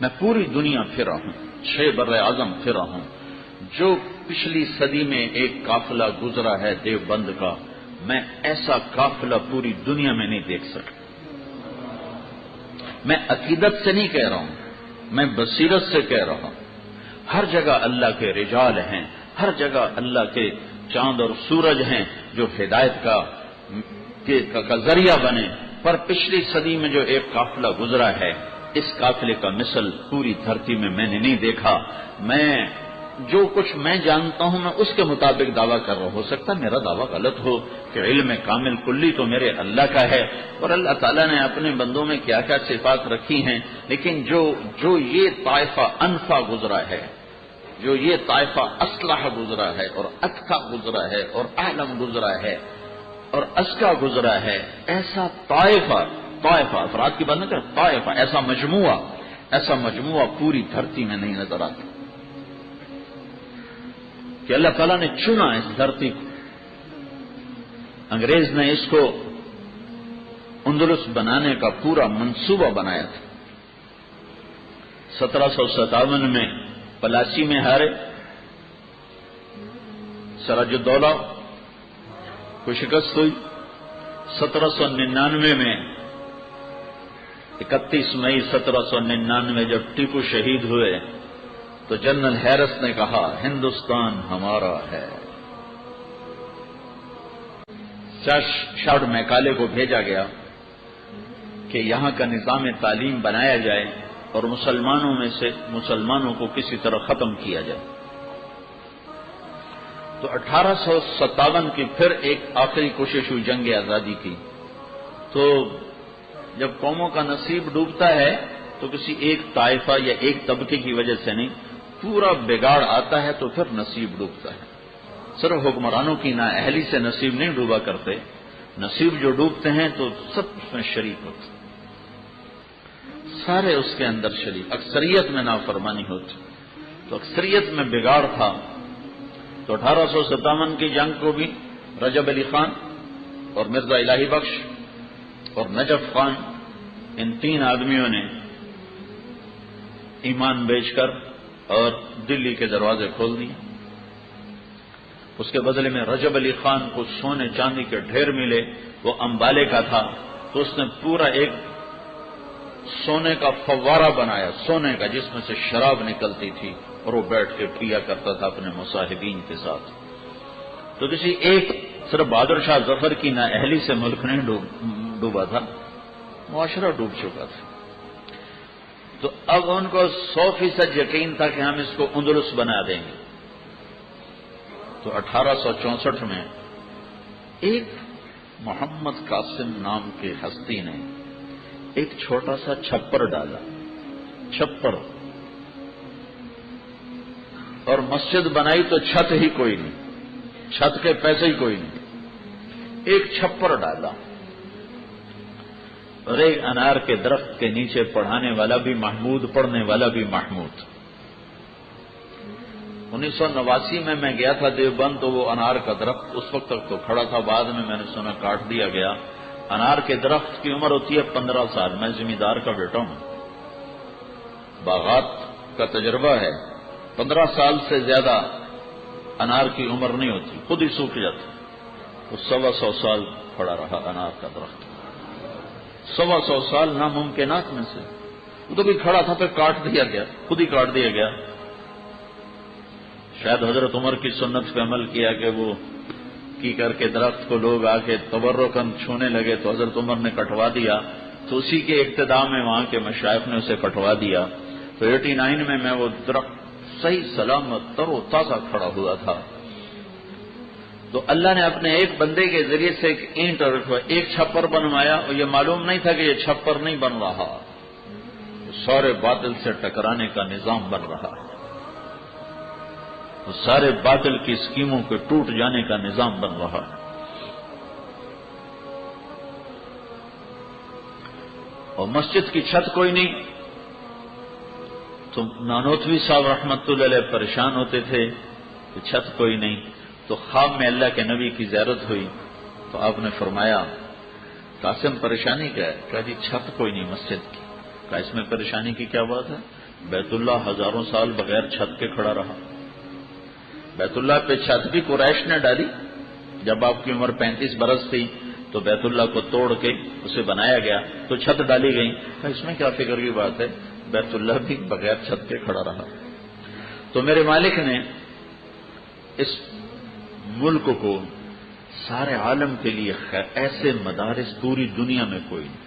میں پوری دنیا پھرا ہوں، 6 بر اعظم پھرا ہوں، جو پچھلی صدی میں ایک قافلہ گزرا ہے دیوبند کا، میں ایسا قافلہ پوری دنیا میں نہیں دیکھ سکا۔ میں عقیدت سے نہیں کہہ رہا ہوں، میں بصیرت سے کہہ رہا ہوں۔ ہر جگہ اللہ کے رجال ہیں، ہر جگہ اللہ کے چاند اور سورج ہیں جو ہدایت کا ذریعہ بنے، پر پچھلی صدی میں جو ایک قافلہ گزرا ہے، اس قافلے کا مثل پوری دھرتی میں نے نہیں دیکھا۔ میں جو کچھ میں جانتا ہوں میں اس کے مطابق دعویٰ کر رہا ہوں، ہو سکتا ہے میرا دعویٰ غلط ہو، کہ علم کامل کلی تو میرے اللہ کا ہے، اور اللہ تعالیٰ نے اپنے بندوں میں کیا کیا صفات رکھی ہیں، لیکن جو یہ طائفہ انفع گزرا ہے، جو یہ طائفہ اصلح گزرا ہے اور اتقى گزرا ہے اور اعلم گزرا ہے اور ازکى گزرا ہے، ایسا طائفہ افراد کی بات نہ کر، طائفہ ایسا مجموعہ پوری دھرتی میں نہیں نظر آتا، کہ اللہ تعالیٰ نے چنا اس دھرتی کو۔ انگریز نے اس کو اندلس بنانے کا پورا منصوبہ بنایا تھا۔ 1757 میں پلاسی میں ہارے، سراج الدولہ کو شکست ہوئی۔ 1799 میں 31 مئی 1799 جب ٹیپو شہید ہوئے تو جنرل ہیرس نے کہا ہندوستان ہمارا ہے۔ شارڈ میکالے کو بھیجا گیا کہ یہاں کا نظام تعلیم بنایا جائے اور مسلمانوں کو کسی طرح ختم کیا جائے۔ تو 1857 کی پھر ایک آخری کوشش ہوئی جنگ آزادی کی۔ تو جب قوموں کا نصیب ڈوبتا ہے تو کسی ایک طائفہ یا ایک طبقے کی وجہ سے نہیں، پورا بگاڑ آتا ہے تو پھر نصیب ڈوبتا ہے۔ صرف حکمرانوں کی نااہلی سے نصیب نہیں ڈوبا کرتے، نصیب جو ڈوبتے ہیں تو سب اس میں شریک ہوتے، سارے اس کے اندر شریک۔ اکثریت میں نافرمانی ہوتی، تو اکثریت میں بگاڑ تھا۔ تو 1857 کی جنگ کو بھی رجب علی خان اور مرزا الہی بخش اور نجف خان، ان 3 آدمیوں نے ایمان بیچ کر اور دلی کے دروازے کھول دیے۔ اس کے بدلے میں رجب علی خان کو سونے چاندی کے ڈھیر ملے، وہ امبالے کا تھا، تو اس نے پورا ایک سونے کا فوارہ بنایا، سونے کا، جس میں سے شراب نکلتی تھی، اور وہ بیٹھ کے پیا کرتا تھا اپنے مصاحبین کے ساتھ۔ تو کسی ایک صرف بہادر شاہ ظفر کی نااہلی سے ملک نہیں ڈوبا تھا، معاشرہ ڈوب چکا تھا۔ تو اب ان کو 100% یقین تھا کہ ہم اس کو اندلس بنا دیں گے۔ تو 1864 میں ایک محمد قاسم نام کے ہستی نے ایک چھوٹا سا چھپر ڈالا، چھپر، اور مسجد بنائی تو چھت ہی کوئی نہیں، چھت کے پیسے ہی کوئی نہیں، ایک چھپر ڈالا، اور ایک انار کے درخت کے نیچے پڑھانے والا بھی محمود، پڑھنے والا بھی محمود۔ 1989 میں گیا تھا دیوبند، تو وہ انار کا درخت اس وقت تک تو کھڑا تھا، بعد میں نے سنا کاٹ دیا گیا۔ انار کے درخت کی عمر ہوتی ہے 15 سال، میں زمیندار کا بیٹا ہوں، باغات کا تجربہ ہے، 15 سال سے زیادہ انار کی عمر نہیں ہوتی، خود ہی سوکھ جاتا۔ وہ 125 سال کھڑا رہا انار کا درخت، 125 سال ناممکنات میں سے، وہ تو بھی کھڑا تھا، پھر کاٹ دیا گیا، خود ہی کاٹ دیا گیا۔ شاید حضرت عمر کی سنت پہ عمل کیا کہ وہ کی کر کے درخت کو لوگ آ کے تبرکاً چھونے لگے، تو حضرت عمر نے کٹوا دیا، تو اسی کے ابتداء میں وہاں کے مشائخ نے اسے کٹوا دیا۔ تو 89 میں وہ درخت صحیح سلامت تر و تازہ کھڑا ہوا تھا۔ تو اللہ نے اپنے ایک بندے کے ذریعے سے ایک اینٹ اور ایک چھپر بنوایا، اور یہ معلوم نہیں تھا کہ یہ چھپر نہیں بن رہا، سارے باطل سے ٹکرانے کا نظام بن رہا ہے، وہ سارے باطل کی اسکیموں کے ٹوٹ جانے کا نظام بن رہا ہے۔ اور مسجد کی چھت کوئی نہیں، تو نانوتوی صاحب رحمت اللہ علیہ پریشان ہوتے تھے کہ چھت کوئی نہیں۔ تو خواب میں اللہ کے نبی کی زیارت ہوئی، تو آپ نے فرمایا قاسم پریشانی کیا ہے؟ کہا جی چھت کوئی نہیں مسجد کی۔ کہا اس میں پریشانی کی کیا بات ہے؟ بیت اللہ ہزاروں سال بغیر چھت کے کھڑا رہا. بیت اللہ پہ چھت بھی قریش نے ڈالی. جب آپ کی عمر 35 برس تھی تو بیت اللہ کو توڑ کے اسے بنایا گیا تو چھت ڈالی گئی. اس میں کیا فکر کی بات ہے, بیت اللہ بھی بغیر چھت کے کھڑا رہا. تو میرے مالک نے اس ملک کو سارے عالم کے لیے ایسے مدارس پوری دنیا میں کوئی نہیں,